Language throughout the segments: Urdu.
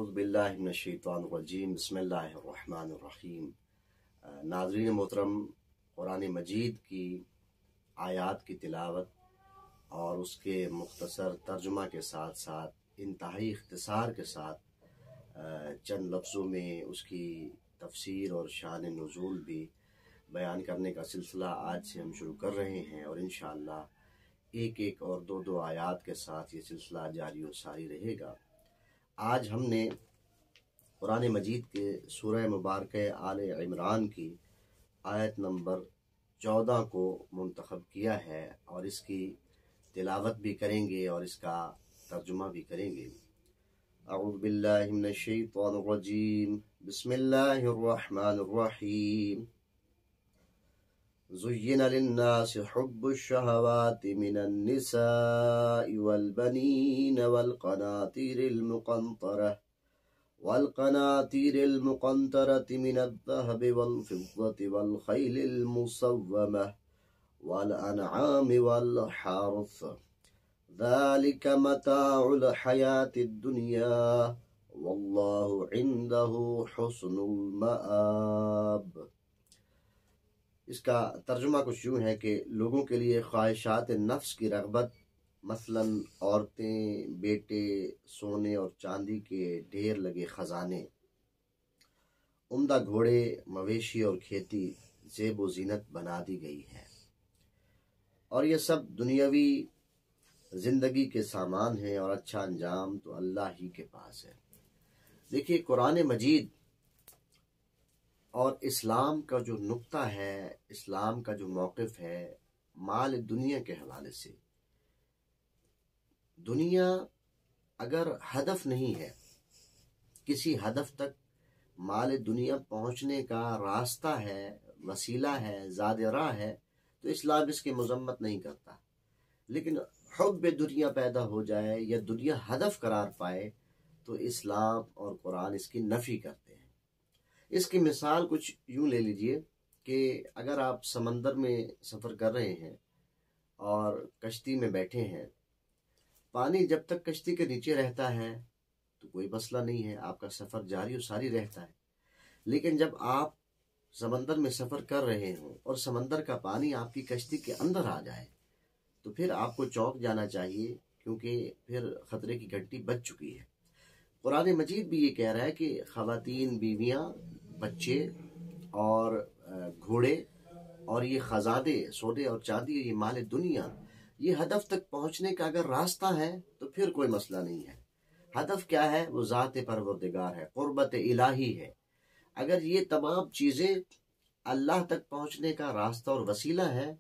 اعوذ باللہ من الشیطان الرجیم بسم اللہ الرحمن الرحیم۔ ناظرین محترم، قرآن مجید کی آیات کی تلاوت اور اس کے مختصر ترجمہ کے ساتھ ساتھ انتہائی اختصار کے ساتھ چند لفظوں میں اس کی تفسیر اور شان نزول بھی بیان کرنے کا سلسلہ آج سے ہم شروع کر رہے ہیں، اور انشاءاللہ ایک ایک اور دو آیات کے ساتھ یہ سلسلہ جاری و ساری رہے گا۔ آج ہم نے قرآن مجید کے سورہ مبارکہ آل عمران کی آیت نمبر 14 کو منتخب کیا ہے، اور اس کی تلاوت بھی کریں گے اور اس کا ترجمہ بھی کریں گے۔ اعوذ باللہ من الشیطان الرجیم بسم اللہ الرحمن الرحیم۔ زين للناس حب الشهوات من النساء والبنين والقناطير المقنطرة من الذهب والفضة والخيل المسومة والأنعام والحرث ذلك متاع الحياة الدنيا والله عنده حسن المآب۔ اس کا ترجمہ کچھ یوں ہے کہ لوگوں کے لیے خواہشات نفس کی رغبت، مثلا عورتیں، بیٹے، سونے اور چاندی کے ڈھیر لگے خزانے، عمدہ گھوڑے، مویشی اور کھیتی زیب و زینت بنا دی گئی ہے، اور یہ سب دنیاوی زندگی کے سامان ہیں، اور اچھا انجام تو اللہ ہی کے پاس ہے۔ دیکھیے، قرآن مجید اور اسلام کا جو نقطہ ہے، اسلام کا جو موقف ہے مال دنیا کے حوالے سے، دنیا اگر ہدف نہیں ہے، کسی ہدف تک مال دنیا پہنچنے کا راستہ ہے، وسیلہ ہے، زاد راہ ہے، تو اسلام اس کی مذمت نہیں کرتا۔ لیکن حب دنیا پیدا ہو جائے یا دنیا ہدف قرار پائے تو اسلام اور قرآن اس کی نفی کرتے ہیں۔ اس کی مثال کچھ یوں لے لیجئے کہ اگر آپ سمندر میں سفر کر رہے ہیں اور کشتی میں بیٹھے ہیں، پانی جب تک کشتی کے نیچے رہتا ہے تو کوئی مسئلہ نہیں ہے، آپ کا سفر جاری و ساری رہتا ہے۔ لیکن جب آپ سمندر میں سفر کر رہے ہوں اور سمندر کا پانی آپ کی کشتی کے اندر آ جائے تو پھر آپ کو چونک جانا چاہیے، کیونکہ پھر خطرے کی گھنٹی بج چکی ہے۔ قرآن مجید بھی یہ کہہ رہا ہے کہ خواتین، بیویاں، بچے اور گھوڑے اور یہ خزانے، سونے اور چاندی، یہ مال دنیا، یہ ہدف تک پہنچنے کا اگر راستہ ہے تو پھر کوئی مسئلہ نہیں ہے۔ ہدف کیا ہے؟ وہ ذات پروردگار ہے، قربت الہی ہے۔ اگر یہ تمام چیزیں اللہ تک پہنچنے کا راستہ اور وسیلہ ہے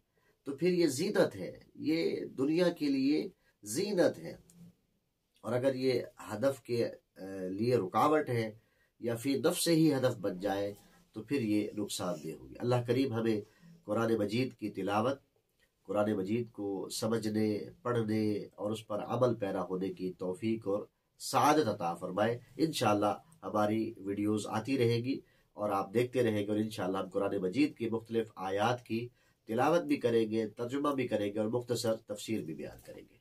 تو پھر یہ زینت ہے، یہ دنیا کے لیے زینت ہے۔ اور اگر یہ ہدف کے لیے رکاوٹ ہے یا فی نفس سے ہی ہدف بن جائے تو پھر یہ نقصان دہ ہوگی۔ اللہ کریم ہمیں قرآن مجید کی تلاوت، قرآن مجید کو سمجھنے، پڑھنے اور اس پر عمل پیرا ہونے کی توفیق اور سعادت عطا فرمائے۔ انشاءاللہ ہماری ویڈیوز آتی رہے گی اور آپ دیکھتے رہیں گے، اور انشاءاللہ ہم قرآن مجید کی مختلف آیات کی تلاوت بھی کریں گے، ترجمہ بھی کریں گے اور مختصر تفسیر بھی بیان کریں گے۔